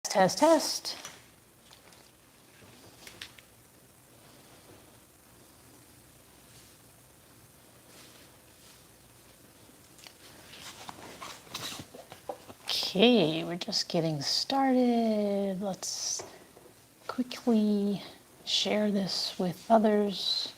Test, test. Okay, we're just getting started. Let's quickly share this with others.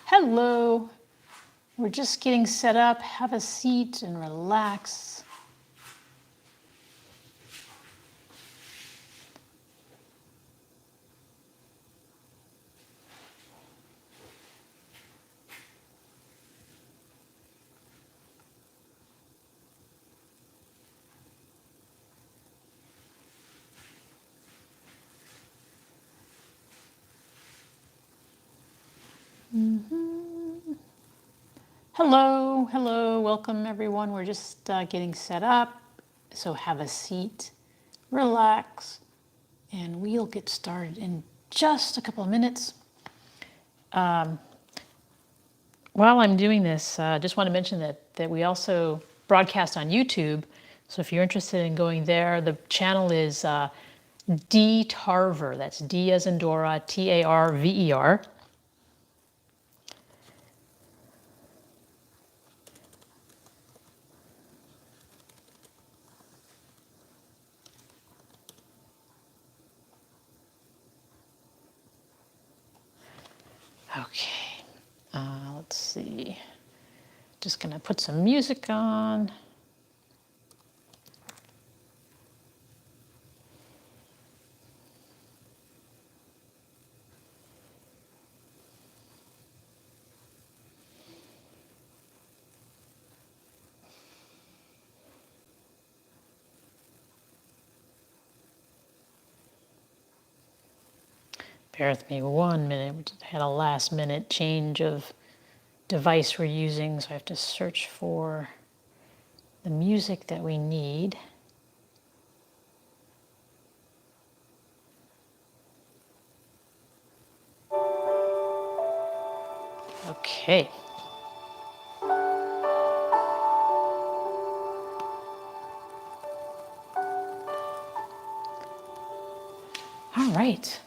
Hello. We're just getting set up. Have a seat and relax. Hello, hello, welcome everyone. We're just getting set up. So have a seat, relax, and we'll get started in just a couple of minutes. While I'm doing this, I just want to mention that we also broadcast on YouTube. So if you're interested in going there, the channel is D Tarver. That's D as in Dora, Tarver. Okay, let's see. Just gonna put some music on. Bear with me 1 minute. We just had a last minute change of device we're using, so I have to search for the music that we need. Okay. All right.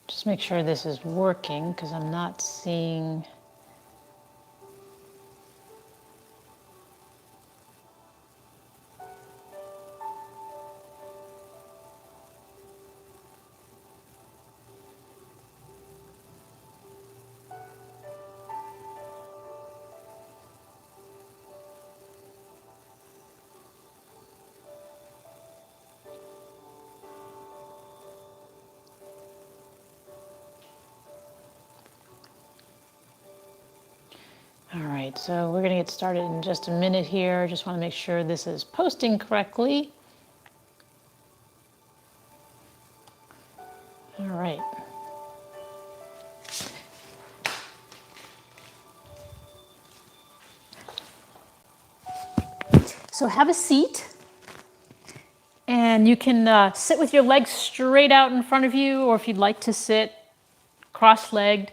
Just make sure this is working because I'm not seeing. All right, so we're going to get started in just a minute here. Just want to make sure this is posting correctly. All right. So have a seat. And you can sit with your legs straight out in front of you, or if you'd like to sit cross-legged,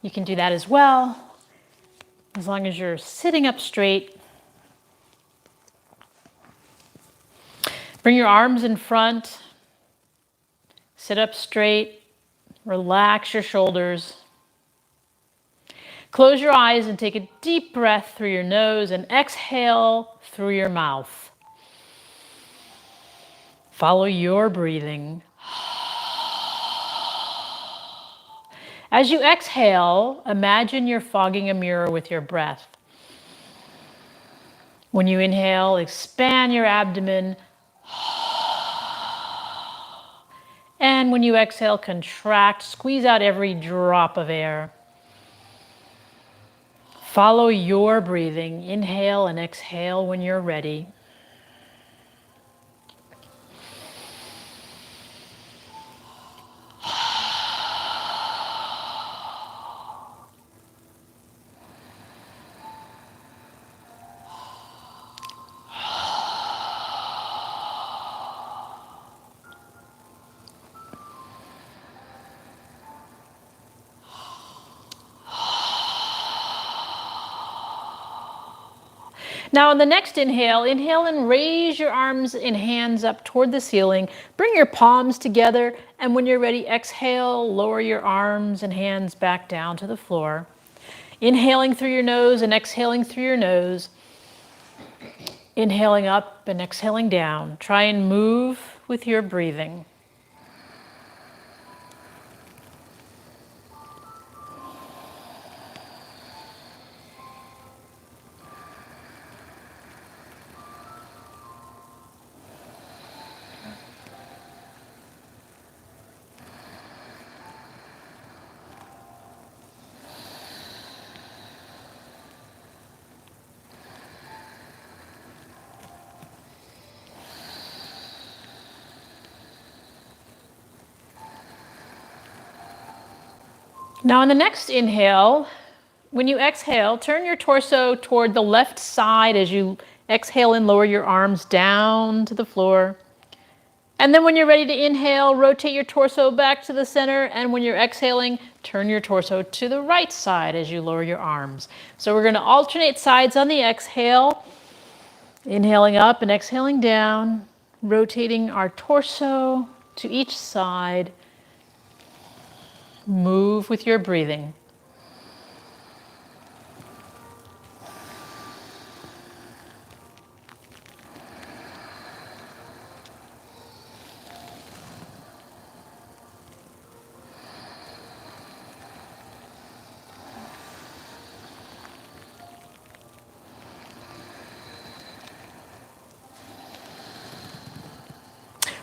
you can do that as well, as long as you're sitting up straight. Bring your arms in front, sit up straight, relax your shoulders. Close your eyes and take a deep breath through your nose and exhale through your mouth. Follow your breathing. As you exhale, imagine you're fogging a mirror with your breath. When you inhale, expand your abdomen. And when you exhale, contract, squeeze out every drop of air. Follow your breathing. Inhale and exhale when you're ready. Now on the next inhale and raise your arms and hands up toward the ceiling. Bring your palms together, and when you're ready, exhale, lower your arms and hands back down to the floor. Inhaling through your nose and exhaling through your nose. Inhaling up and exhaling down. Try and move with your breathing. Now on the next inhale, when you exhale, turn your torso toward the left side as you exhale and lower your arms down to the floor. And then when you're ready to inhale, rotate your torso back to the center. And when you're exhaling, turn your torso to the right side as you lower your arms. So we're going to alternate sides on the exhale. Inhaling up and exhaling down, rotating our torso to each side. Move with your breathing.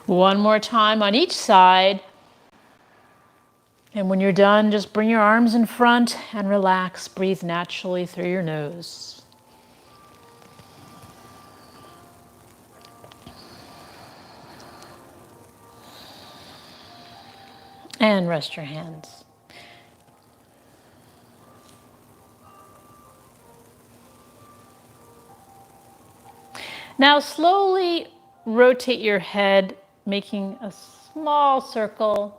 One more time on each side. And when you're done, just bring your arms in front and relax. Breathe naturally through your nose. And rest your hands. Now slowly rotate your head, making a small circle.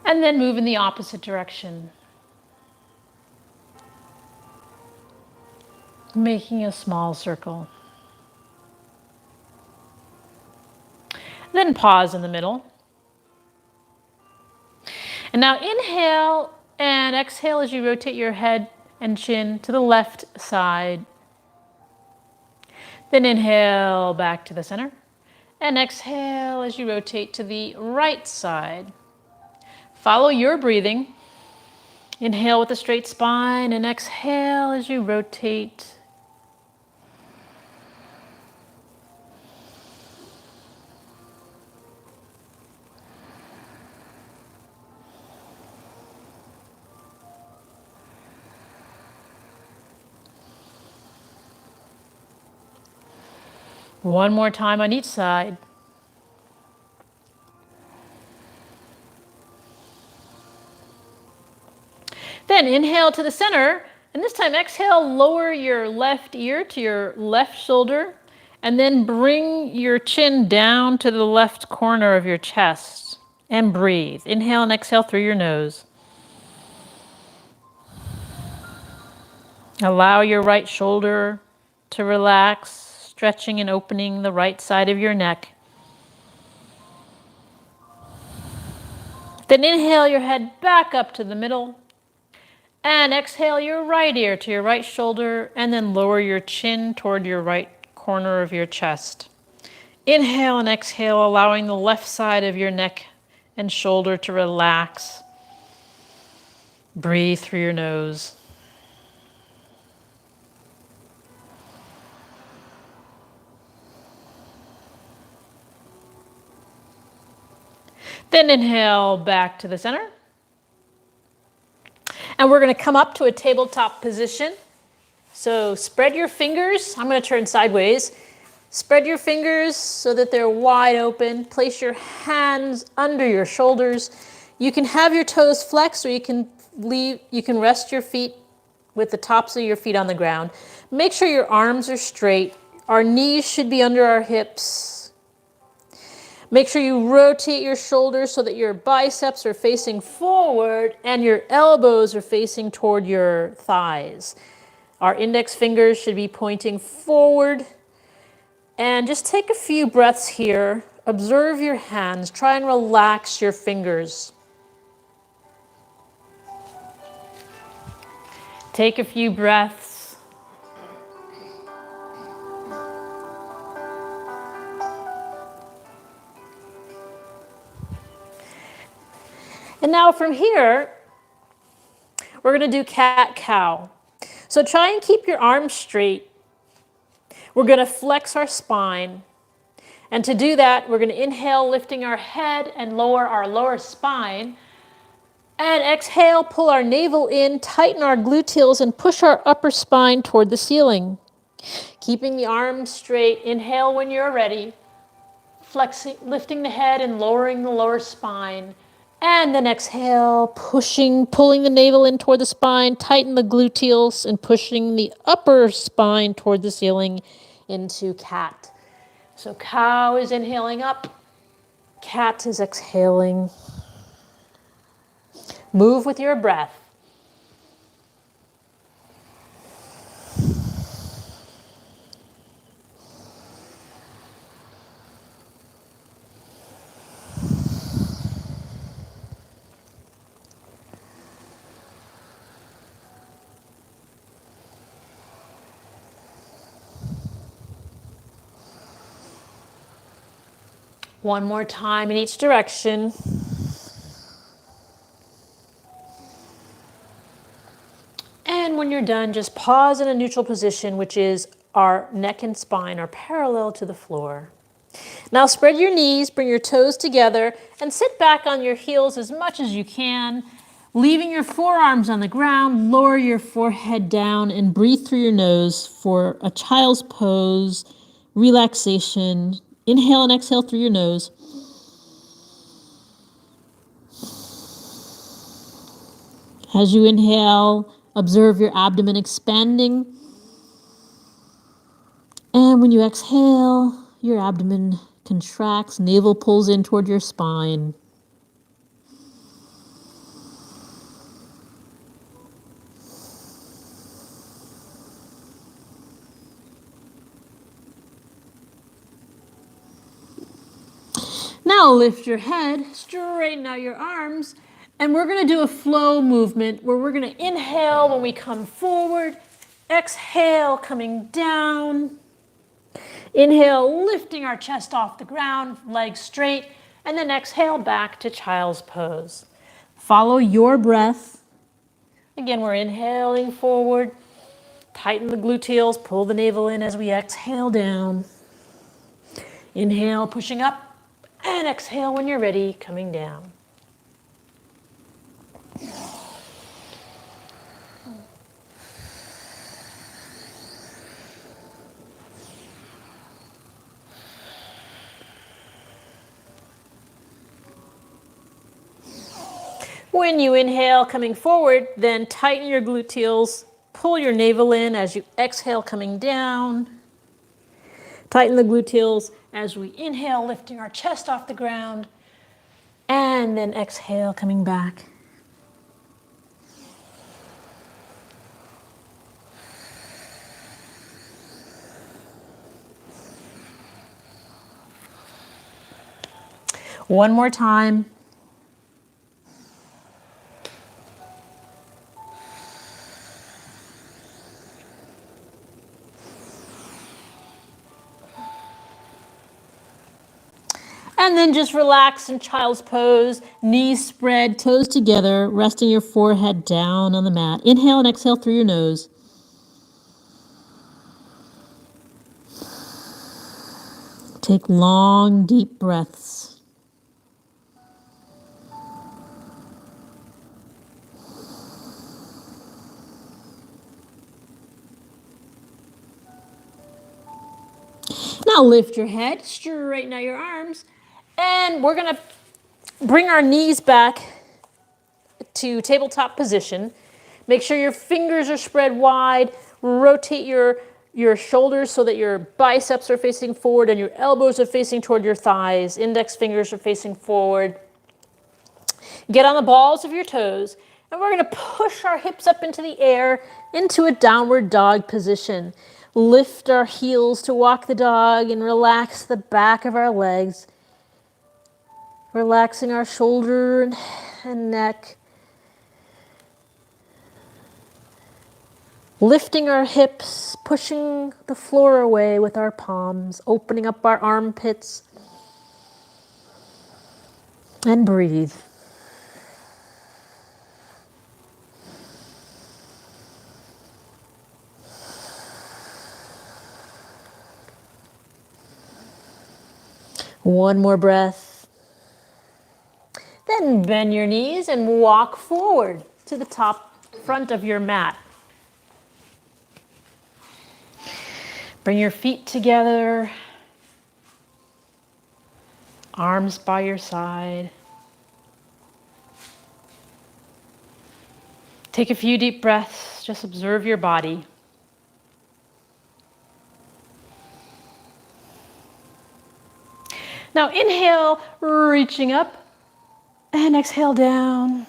And then move in the opposite direction, making a small circle. Then pause in the middle. And now inhale and exhale as you rotate your head and chin to the left side. Then inhale back to the center. And exhale as you rotate to the right side. Follow your breathing. Inhale with a straight spine and exhale as you rotate. One more time on each side. Then inhale to the center, and this time exhale, lower your left ear to your left shoulder, and then bring your chin down to the left corner of your chest, and breathe. Inhale and exhale through your nose. Allow your right shoulder to relax, stretching and opening the right side of your neck. Then inhale your head back up to the middle. And exhale your right ear to your right shoulder, and then lower your chin toward your right corner of your chest. Inhale and exhale, allowing the left side of your neck and shoulder to relax. Breathe through your nose. Then inhale back to the center. And we're going to come up to a tabletop position. So spread your fingers. I'm going to turn sideways. Spread your fingers so that they're wide open. Place your hands under your shoulders. You can have your toes flexed, or you can rest your feet with the tops of your feet on the ground. Make sure your arms are straight. Our knees should be under our hips. Make sure you rotate your shoulders so that your biceps are facing forward and your elbows are facing toward your thighs. Our index fingers should be pointing forward. And just take a few breaths here. Observe your hands. Try and relax your fingers. Take a few breaths. And now from here, we're going to do cat-cow. So try and keep your arms straight. We're going to flex our spine. And to do that, we're going to inhale, lifting our head and lower our lower spine. And exhale, pull our navel in, tighten our gluteals, and push our upper spine toward the ceiling. Keeping the arms straight. Inhale when you're ready. Flexing, lifting the head and lowering the lower spine. And then exhale, pulling the navel in toward the spine, tighten the gluteals, and pushing the upper spine toward the ceiling into cat. So cow is inhaling up, cat is exhaling. Move with your breath. One more time in each direction. And when you're done, just pause in a neutral position, which is our neck and spine are parallel to the floor. Now spread your knees, bring your toes together, and sit back on your heels as much as you can, leaving your forearms on the ground. Lower your forehead down and breathe through your nose for a child's pose, relaxation. Inhale and exhale through your nose. As you inhale, observe your abdomen expanding. And when you exhale, your abdomen contracts, navel pulls in toward your spine. Now lift your head, straighten out your arms, and we're going to do a flow movement where we're going to inhale when we come forward, exhale coming down, inhale lifting our chest off the ground, legs straight, and then exhale back to child's pose. Follow your breath. Again, we're inhaling forward, tighten the gluteals, pull the navel in as we exhale down. Inhale, pushing up. And exhale when you're ready, coming down. When you inhale, coming forward, then tighten your gluteals, pull your navel in as you exhale, coming down. Tighten the gluteals as we inhale, lifting our chest off the ground, and then exhale, coming back. One more time. And then just relax in child's pose, knees spread, toes together, resting your forehead down on the mat. Inhale and exhale through your nose. Take long, deep breaths. Now lift your head, straighten out your arms, and we're going to bring our knees back to tabletop position. Make sure your fingers are spread wide. Rotate your shoulders so that your biceps are facing forward and your elbows are facing toward your thighs. Index fingers are facing forward. Get on the balls of your toes, and we're going to push our hips up into the air into a downward dog position. Lift our heels to walk the dog and relax the back of our legs. Relaxing our shoulder and neck. Lifting our hips, pushing the floor away with our palms, opening up our armpits. And breathe. One more breath. Then bend your knees and walk forward to the front of your mat. Bring your feet together, arms by your side. Take a few deep breaths, just observe your body. Now inhale, reaching up, and exhale down.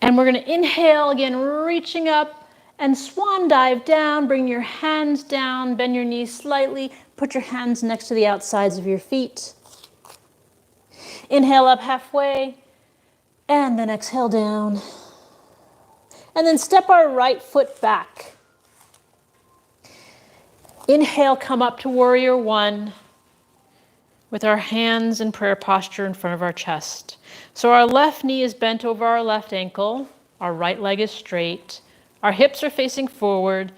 And we're going to inhale again, reaching up, and swan dive down. Bring your hands down, bend your knees slightly, put your hands next to the outsides of your feet. Inhale up halfway, and then exhale down. And then step our right foot back. Inhale, come up to warrior one with our hands in prayer posture in front of our chest. So our left knee is bent over our left ankle, our right leg is straight, our hips are facing forward.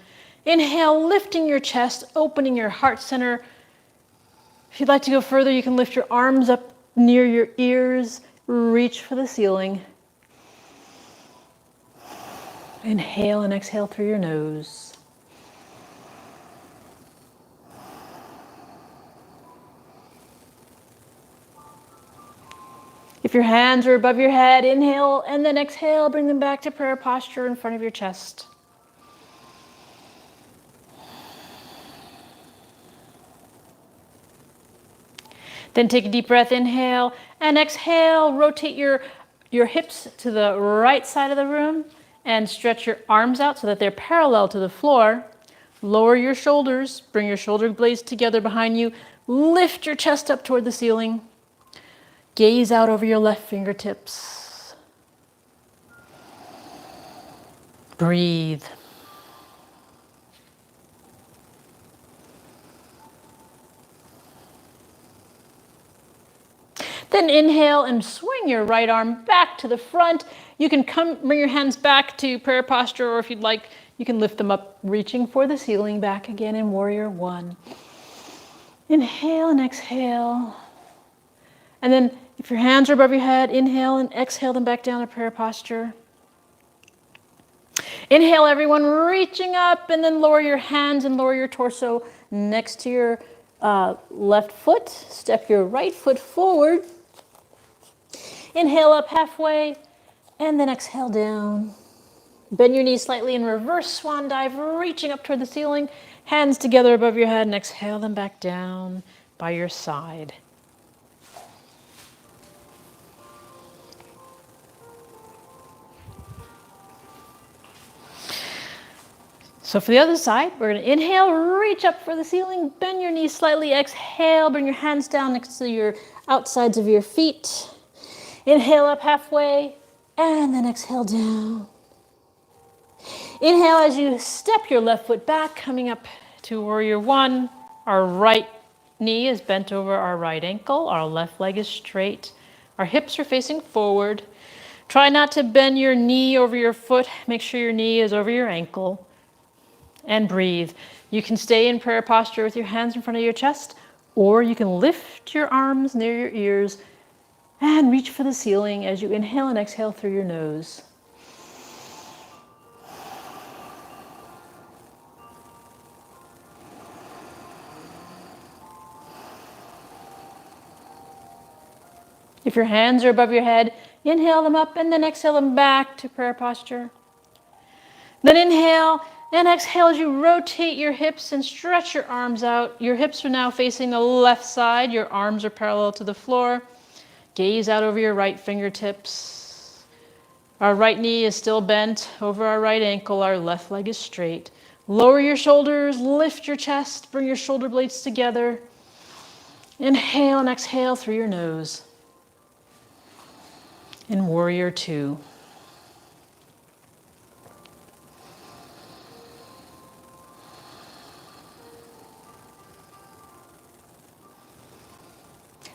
Inhale, lifting your chest, opening your heart center. If you'd like to go further, you can lift your arms up near your ears, reach for the ceiling. Inhale and exhale through your nose. If your hands are above your head, inhale and then exhale, bring them back to prayer posture in front of your chest. Then take a deep breath, inhale and exhale. Rotate your hips to the right side of the room and stretch your arms out so that they're parallel to the floor. Lower your shoulders, bring your shoulder blades together behind you. Lift your chest up toward the ceiling. Gaze out over your left fingertips. Breathe. Then inhale and swing your right arm back to the front. You can bring your hands back to prayer posture, or if you'd like, you can lift them up, reaching for the ceiling, back again in warrior one. Inhale and exhale. And then if your hands are above your head, inhale and exhale them back down to prayer posture. Inhale, everyone, reaching up, and then lower your hands and lower your torso next to your left foot. Step your right foot forward. Inhale up halfway, and then exhale down. Bend your knees slightly in reverse swan dive, reaching up toward the ceiling. Hands together above your head and exhale them back down by your side. So for the other side, we're going to inhale, reach up for the ceiling, bend your knees slightly, exhale, bring your hands down next to your outsides of your feet. Inhale up halfway, and then exhale down. Inhale as you step your left foot back, coming up to warrior one. Our right knee is bent over our right ankle, our left leg is straight, our hips are facing forward. Try not to bend your knee over your foot, make sure your knee is over your ankle. And breathe. You can stay in prayer posture with your hands in front of your chest, or you can lift your arms near your ears and reach for the ceiling as you inhale and exhale through your nose. If your hands are above your head, inhale them up and then exhale them back to prayer posture. Then inhale and exhale as you rotate your hips and stretch your arms out. Your hips are now facing the left side. Your arms are parallel to the floor. Gaze out over your right fingertips. Our right knee is still bent over our right ankle. Our left leg is straight. Lower your shoulders, lift your chest, bring your shoulder blades together. Inhale and exhale through your nose. In warrior two.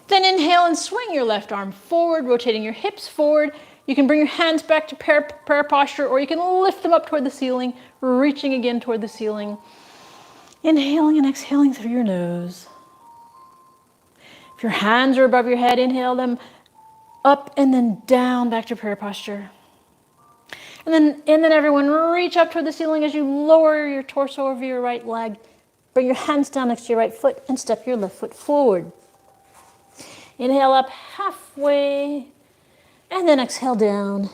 Then inhale and swing your left arm forward, rotating your hips forward. You can bring your hands back to prayer posture, or you can lift them up toward the ceiling, reaching again toward the ceiling. Inhaling and exhaling through your nose. If your hands are above your head, inhale them up and then down back to prayer posture. And then everyone reach up toward the ceiling as you lower your torso over your right leg. Bring your hands down next to your right foot and step your left foot forward. Inhale up halfway, and then exhale down.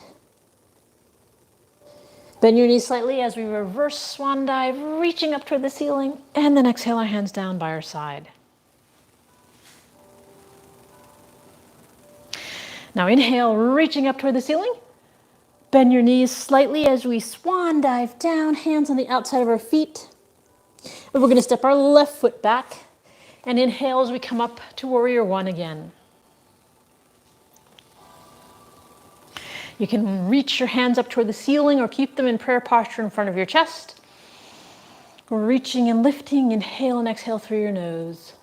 Bend your knees slightly as we reverse swan dive, reaching up toward the ceiling, and then exhale our hands down by our side. Now inhale, reaching up toward the ceiling. Bend your knees slightly as we swan dive down, hands on the outside of our feet. And we're going to step our left foot back and inhale as we come up to warrior one again. You can reach your hands up toward the ceiling or keep them in prayer posture in front of your chest. Reaching and lifting, inhale and exhale through your nose.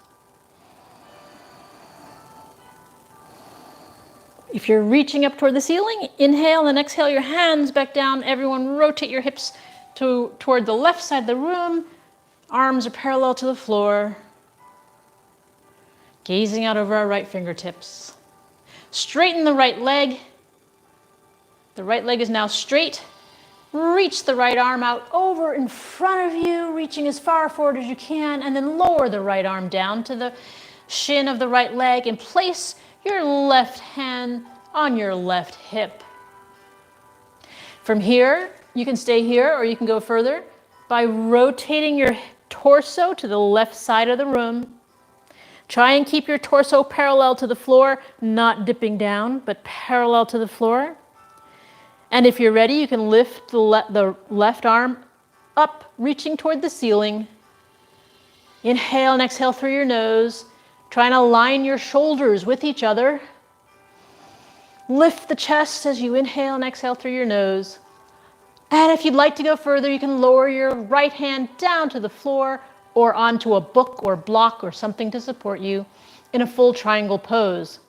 If you're reaching up toward the ceiling, inhale and exhale your hands back down. Everyone rotate your hips toward the left side of the room. Arms are parallel to the floor. Gazing out over our right fingertips. Straighten the right leg. The right leg is now straight. Reach the right arm out over in front of you, reaching as far forward as you can, and then lower the right arm down to the shin of the right leg and place your left hand on your left hip. From here, you can stay here or you can go further by rotating your torso to the left side of the room. Try and keep your torso parallel to the floor, not dipping down, but parallel to the floor. And if you're ready, you can lift the left arm up, reaching toward the ceiling. Inhale and exhale through your nose. Try and align your shoulders with each other. Lift the chest as you inhale and exhale through your nose. And if you'd like to go further, you can lower your right hand down to the floor or onto a book or block or something to support you in a full triangle pose.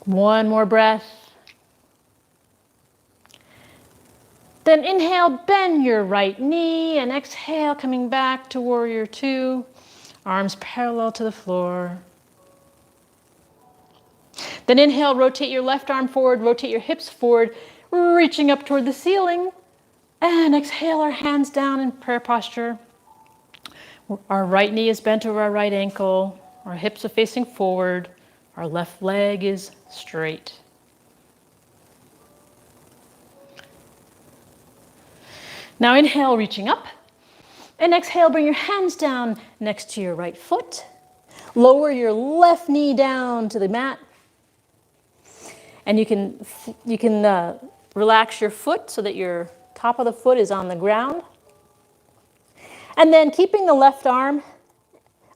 One more breath. Then inhale, bend your right knee, and exhale, coming back to warrior two. Arms parallel to the floor. Then inhale, rotate your left arm forward, rotate your hips forward, reaching up toward the ceiling. And exhale, our hands down in prayer posture. Our right knee is bent over our right ankle. Our hips are facing forward. Our left leg is straight. Now inhale, reaching up. And exhale, bring your hands down next to your right foot. Lower your left knee down to the mat. And you can relax your foot so that your top of the foot is on the ground. And then keeping the left arm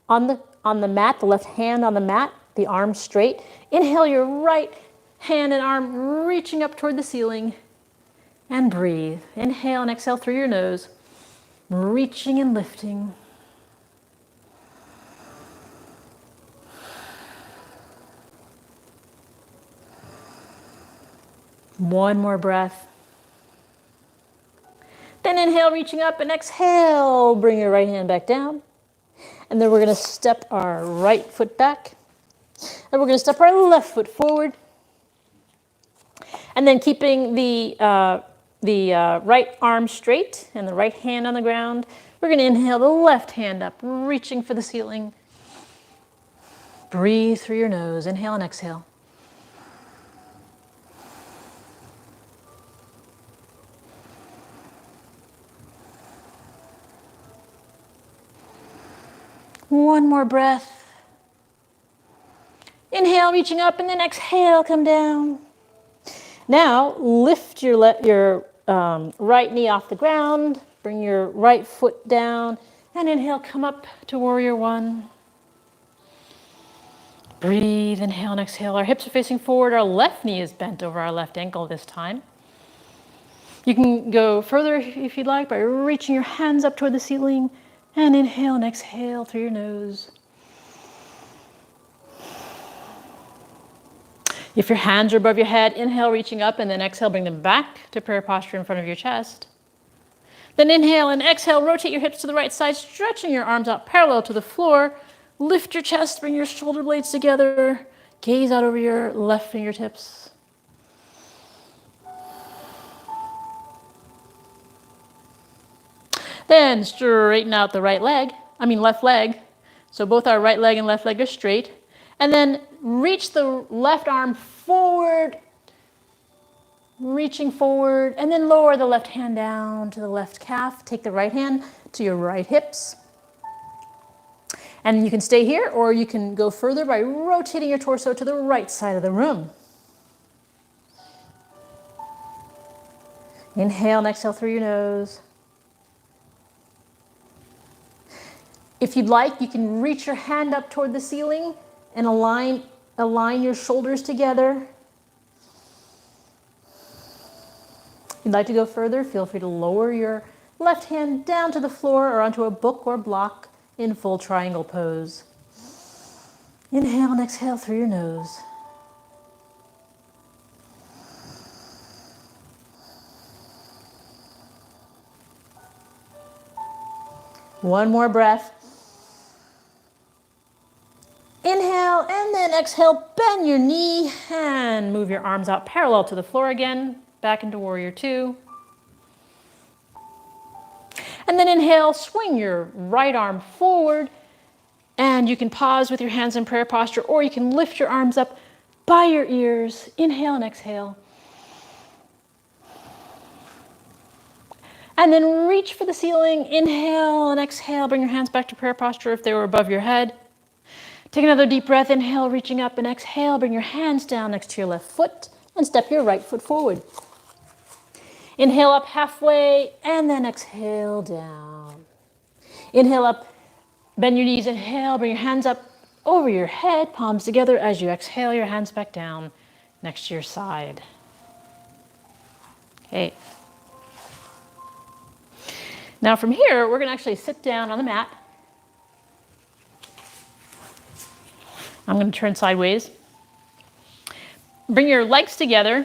on the mat, the left hand on the mat, the arm straight. Inhale your right hand and arm reaching up toward the ceiling. And breathe. Inhale and exhale through your nose. Reaching and lifting. One more breath. Then inhale, reaching up, and exhale, bring your right hand back down. And then we're going to step our right foot back. And we're going to step our left foot forward. And then keeping the right arm straight and the right hand on the ground, we're going to inhale the left hand up, reaching for the ceiling. Breathe through your nose. Inhale and exhale. One more breath. Inhale, reaching up, and then exhale, come down. Now, lift your right knee off the ground. Bring your right foot down. And inhale, come up to warrior one. Breathe, inhale and exhale. Our hips are facing forward. Our left knee is bent over our left ankle this time. You can go further if you'd like by reaching your hands up toward the ceiling. And inhale and exhale through your nose. If your hands are above your head, inhale, reaching up, and then exhale, bring them back to prayer posture in front of your chest. Then inhale and exhale, rotate your hips to the right side, stretching your arms out parallel to the floor. Lift your chest, bring your shoulder blades together. Gaze out over your left fingertips. Then straighten out the left leg. So both our right leg and left leg are straight. And then reach the left arm forward, reaching forward, and then lower the left hand down to the left calf. Take the right hand to your right hips. And you can stay here, or you can go further by rotating your torso to the right side of the room. Inhale and exhale through your nose. If you'd like, you can reach your hand up toward the ceiling and align your shoulders together. If you'd like to go further, feel free to lower your left hand down to the floor or onto a book or block in full triangle pose. Inhale and exhale through your nose. One more breath. Inhale and then exhale, bend your knee and move your arms out parallel to the floor again, back into warrior two. And then inhale, swing your right arm forward, and you can pause with your hands in prayer posture, or you can lift your arms up by your ears. Inhale and exhale. And then reach for the ceiling. Inhale and exhale. Bring your hands back to prayer posture if they were above your head. Take another deep breath. Inhale, reaching up, and exhale. Bring your hands down next to your left foot and step your right foot forward. Inhale up halfway and then exhale down. Inhale up, bend your knees. Inhale, bring your hands up over your head, palms together. As you exhale, your hands back down next to your side. Okay. Now from here, we're going to actually sit down on the mat. I'm going to turn sideways. Bring your legs together.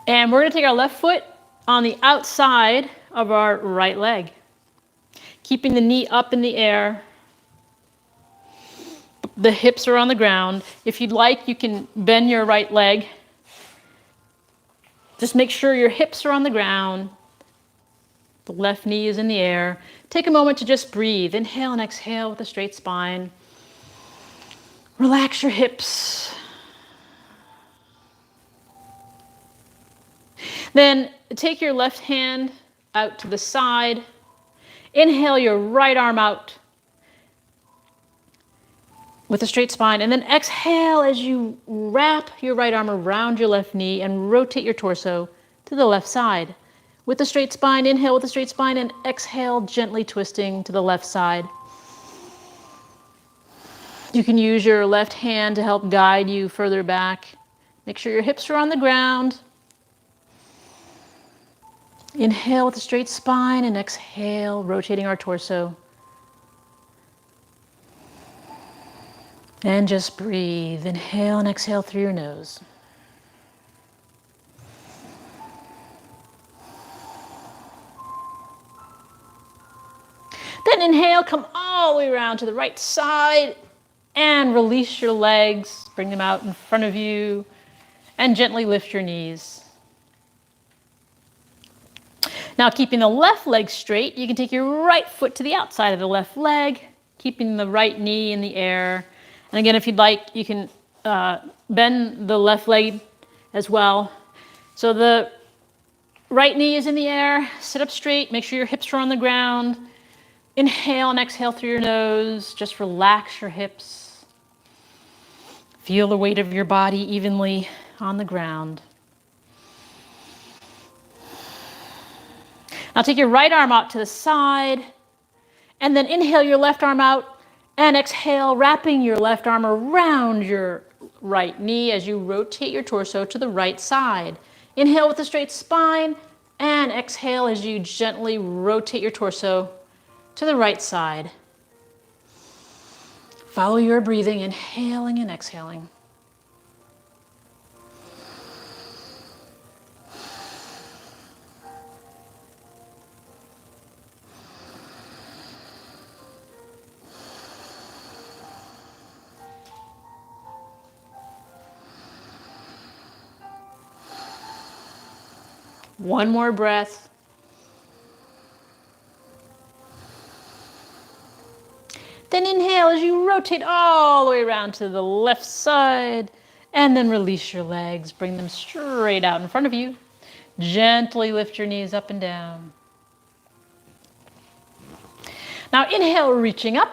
And we're going to take our left foot on the outside of our right leg, keeping the knee up in the air. The hips are on the ground. If you'd like, you can bend your right leg Just make sure your hips are on the ground. The left knee is in the air. Take a moment to just breathe. Inhale and exhale with a straight spine. Relax your hips. Then take your left hand out to the side. Inhale your right arm out with a straight spine. And then exhale as you wrap your right arm around your left knee and rotate your torso to the left side. With a straight spine, inhale with a straight spine, and exhale, gently twisting to the left side. You can use your left hand to help guide you further back. Make sure your hips are on the ground. Inhale with a straight spine, and exhale, rotating our torso. And just breathe. Inhale and exhale through your nose. Then inhale, come all the way around to the right side and release your legs. Bring them out in front of you and gently lift your knees. Now, keeping the left leg straight, you can take your right foot to the outside of the left leg, keeping the right knee in the air. And again, if you'd like, you can bend the left leg as well. So the right knee is in the air. Sit up straight. Make sure your hips are on the ground. Inhale and exhale through your nose. Just relax your hips. Feel the weight of your body evenly on the ground. Now take your right arm out to the side, and then inhale your left arm out, and exhale, wrapping your left arm around your right knee as you rotate your torso to the right side. Inhale with a straight spine, and exhale as you gently rotate your torso to the right side. Follow your breathing, inhaling and exhaling. One more breath. Then inhale as you rotate all the way around to the left side, and then release your legs. Bring them straight out in front of you. Gently lift your knees up and down. Now inhale, reaching up,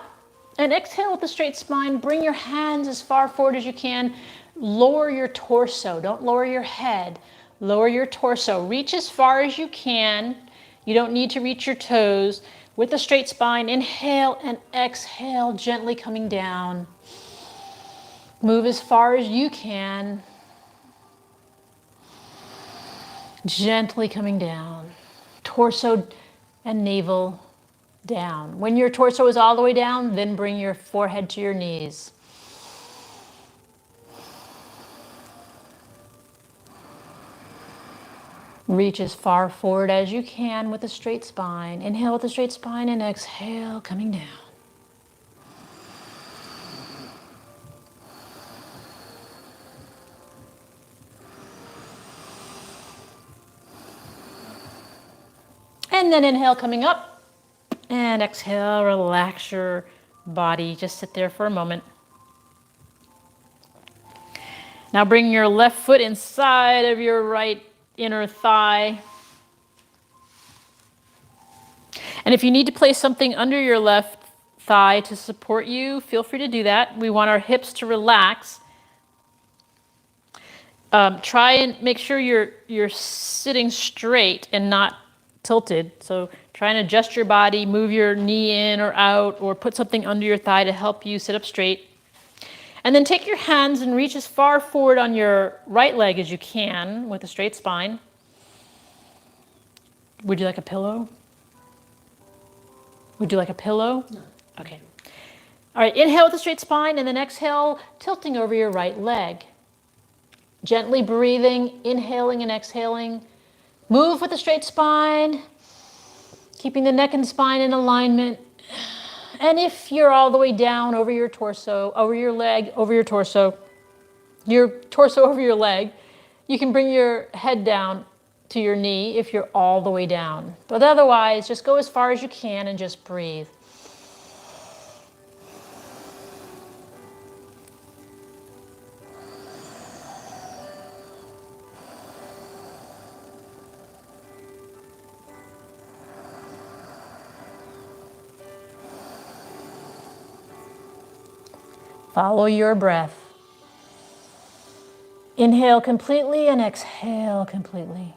and exhale with a straight spine. Bring your hands as far forward as you can. Lower your torso. Don't lower your head. Lower your torso. Reach as far as you can. You don't need to reach your toes. With a straight spine, inhale and exhale, gently coming down. Move as far as you can. Gently coming down. Torso and navel down. When your torso is all the way down, then bring your forehead to your knees. Reach as far forward as you can with a straight spine. Inhale with a straight spine and exhale, coming down. And then inhale, coming up. And exhale, relax your body. Just sit there for a moment. Now bring your left foot inside of your right inner thigh. And if you need to place something under your left thigh to support you, feel free to do that. We want our hips to relax. Try and make sure you're sitting straight and not tilted. So try and adjust your body, move your knee in or out, or put something under your thigh to help you sit up straight. And then take your hands and reach as far forward on your right leg as you can with a straight spine. Would you like a pillow? Would you like a pillow? No. Okay. All right, inhale with a straight spine, and then exhale, tilting over your right leg. Gently breathing, inhaling and exhaling. Move with a straight spine, keeping the neck and spine in alignment. And if you're all the way down over your torso, over your leg, over your torso over your leg, you can bring your head down to your knee if you're all the way down. But otherwise, just go as far as you can and just breathe. Follow your breath. Inhale completely and exhale completely.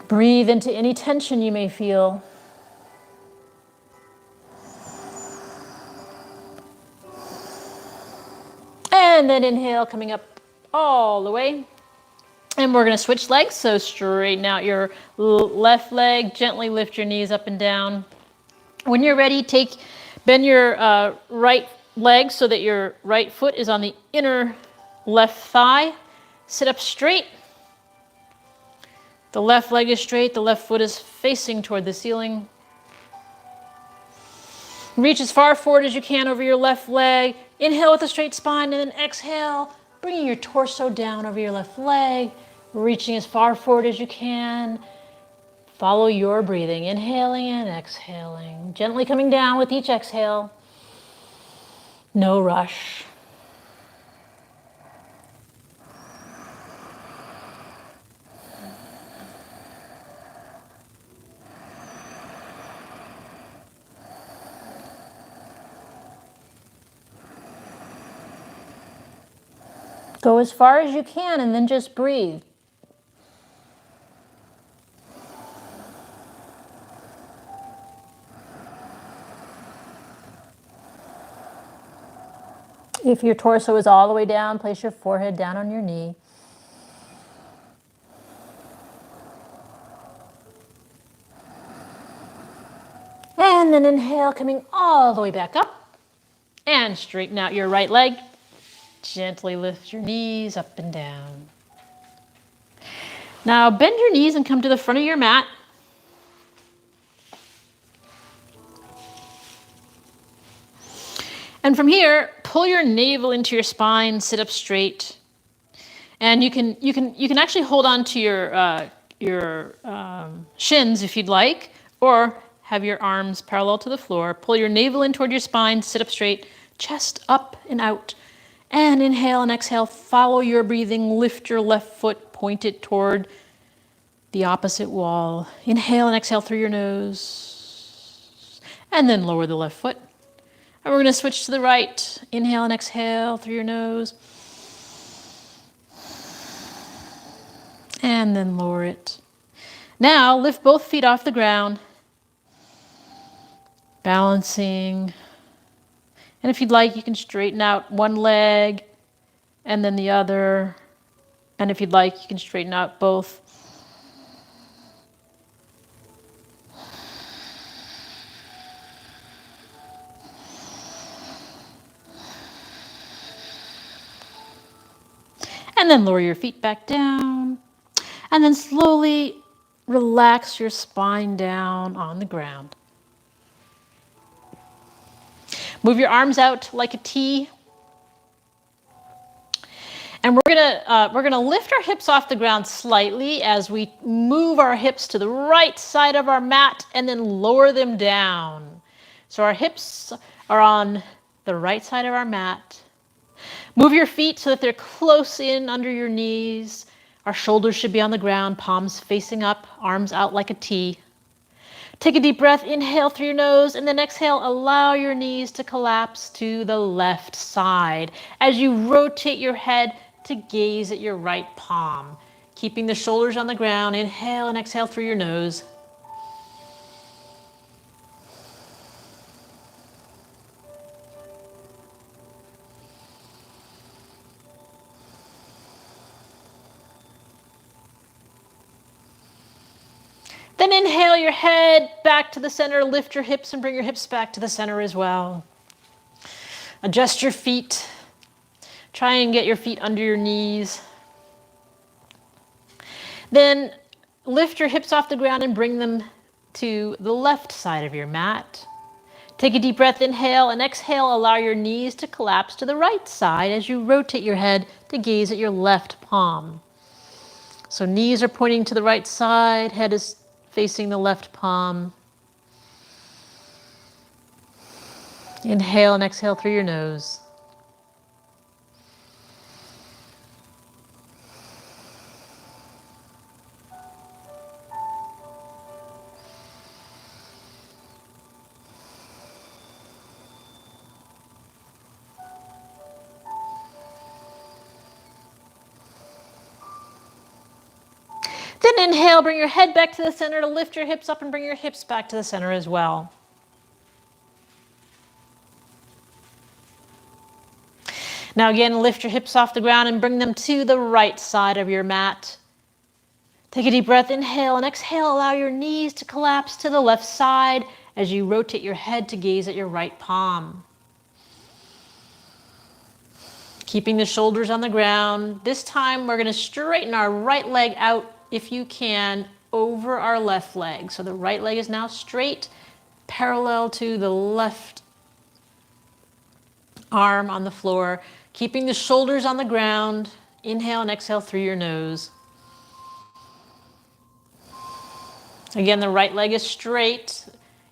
Breathe into any tension you may feel. And then inhale, coming up all the way. And we're going to switch legs, so straighten out your left leg, gently lift your knees up and down. When you're ready, bend your right leg so that your right foot is on the inner left thigh. Sit up straight. The left leg is straight, the left foot is facing toward the ceiling. Reach as far forward as you can over your left leg. Inhale with a straight spine, and then exhale, bringing your torso down over your left leg, reaching as far forward as you can. Follow your breathing, inhaling and exhaling, gently coming down with each exhale. No rush. Go as far as you can and then just breathe. If your torso is all the way down, place your forehead down on your knee. And then inhale, coming all the way back up. And straighten out your right leg. Gently lift your knees up and down. Now bend your knees and come to the front of your mat. And from here, pull your navel into your spine, sit up straight. And you can actually hold on to your shins if you'd like, or have your arms parallel to the floor. Pull your navel in toward your spine, sit up straight, chest up and out. And inhale and exhale, follow your breathing, lift your left foot, point it toward the opposite wall. Inhale and exhale through your nose, and then lower the left foot. And we're going to switch to the right. Inhale and exhale through your nose, and then lower it. Now lift both feet off the ground, balancing. And if you'd like, you can straighten out one leg and then the other. And if you'd like, you can straighten out both. And then lower your feet back down. And then slowly relax your spine down on the ground. Move your arms out like a T. And we're gonna lift our hips off the ground slightly as we move our hips to the right side of our mat and then lower them down. So our hips are on the right side of our mat. Move your feet so that they're close in under your knees. Our shoulders should be on the ground, palms facing up, arms out like a T. Take a deep breath, inhale through your nose, and then exhale, allow your knees to collapse to the left side as you rotate your head to gaze at your right palm. Keeping the shoulders on the ground, inhale and exhale through your nose. Then inhale your head back to the center, lift your hips and bring your hips back to the center as well. Adjust your feet. Try and get your feet under your knees. Then lift your hips off the ground and bring them to the left side of your mat. Take a deep breath, inhale, and exhale. Allow your knees to collapse to the right side as you rotate your head to gaze at your left palm. So knees are pointing to the right side, head is facing the left palm. Inhale and exhale through your nose. Then inhale, bring your head back to the center to lift your hips up and bring your hips back to the center as well. Now again, lift your hips off the ground and bring them to the right side of your mat. Take a deep breath, inhale and exhale. Allow your knees to collapse to the left side as you rotate your head to gaze at your right palm. Keeping the shoulders on the ground. This time we're going to straighten our right leg out, if you can, over our left leg. So the right leg is now straight, parallel to the left arm on the floor. Keeping the shoulders on the ground. Inhale and exhale through your nose. Again, the right leg is straight,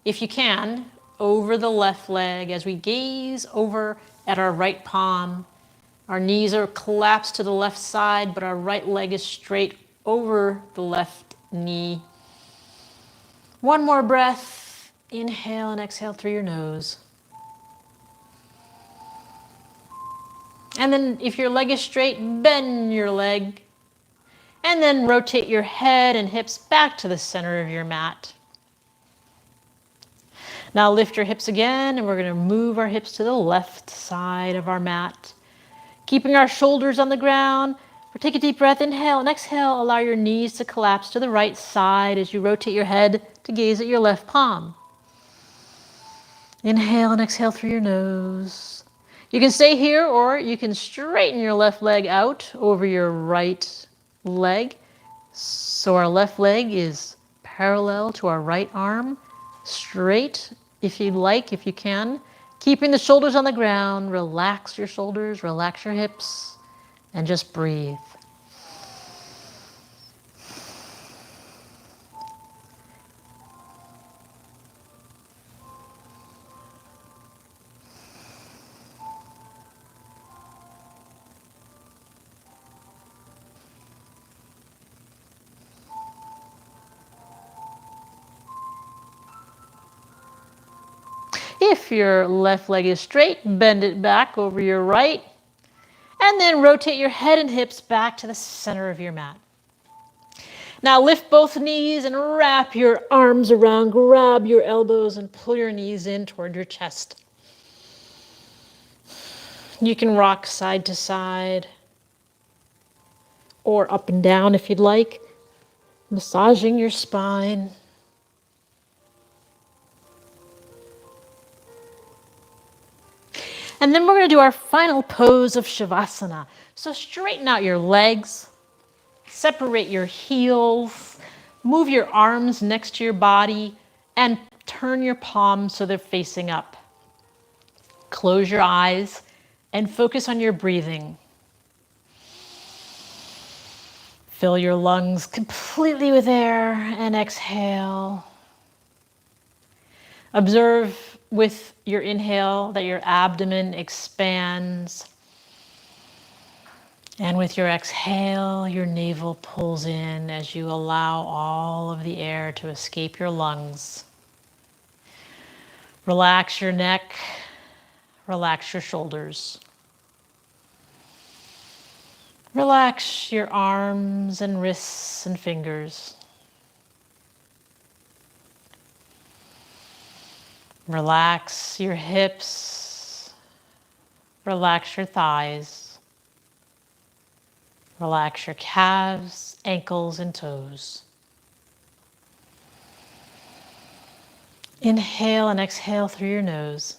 if you can, over the left leg as we gaze over at our right palm. Our knees are collapsed to the left side, but our right leg is straight over the left knee. One more breath. Inhale and exhale through your nose. And then if your leg is straight, bend your leg. And then rotate your head and hips back to the center of your mat. Now lift your hips again, and we're going to move our hips to the left side of our mat. Keeping our shoulders on the ground. Take a deep breath, inhale and exhale. Allow your knees to collapse to the right side as you rotate your head to gaze at your left palm. Inhale and exhale through your nose. You can stay here, or you can straighten your left leg out over your right leg. So our left leg is parallel to our right arm, straight if you like, if you can. Keeping the shoulders on the ground, relax your shoulders, relax your hips, and just breathe. If your left leg is straight, bend it back over your right, and then rotate your head and hips back to the center of your mat. Now lift both knees and wrap your arms around, grab your elbows and pull your knees in toward your chest. You can rock side to side or up and down if you'd like, massaging your spine. And then we're going to do our final pose of Shavasana. So straighten out your legs, separate your heels, move your arms next to your body, and turn your palms so they're facing up. Close your eyes and focus on your breathing. Fill your lungs completely with air and exhale. Observe with your inhale that your abdomen expands. And with your exhale, your navel pulls in as you allow all of the air to escape your lungs. Relax your neck, relax your shoulders. Relax your arms and wrists and fingers. Relax your hips. Relax your thighs. Relax your calves, ankles, and toes. Inhale and exhale through your nose.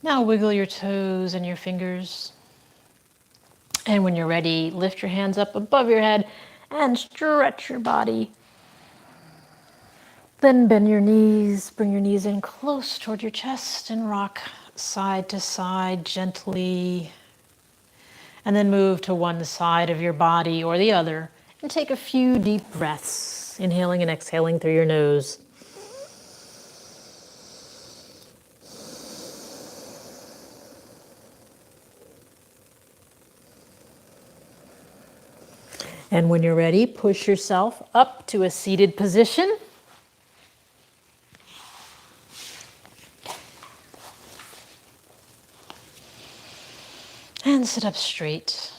Now wiggle your toes and your fingers. And when you're ready, lift your hands up above your head and stretch your body. Then bend your knees, bring your knees in close toward your chest and rock side to side gently. And then move to one side of your body or the other and take a few deep breaths, inhaling and exhaling through your nose. And when you're ready, push yourself up to a seated position. And sit up straight.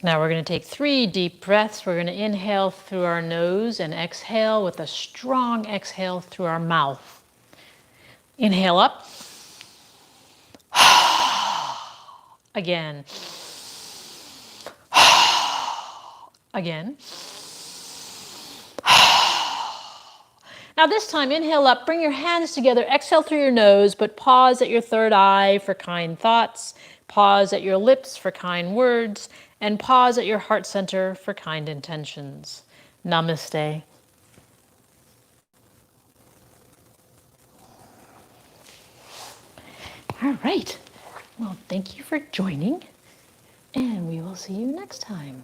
Now we're going to take 3 deep breaths. We're going to inhale through our nose and exhale with a strong exhale through our mouth. Inhale up. Again. Again. Now this time, inhale up, bring your hands together, exhale through your nose, but pause at your third eye for kind thoughts, pause at your lips for kind words, and pause at your heart center for kind intentions. Namaste. All right. Well, thank you for joining, and we will see you next time.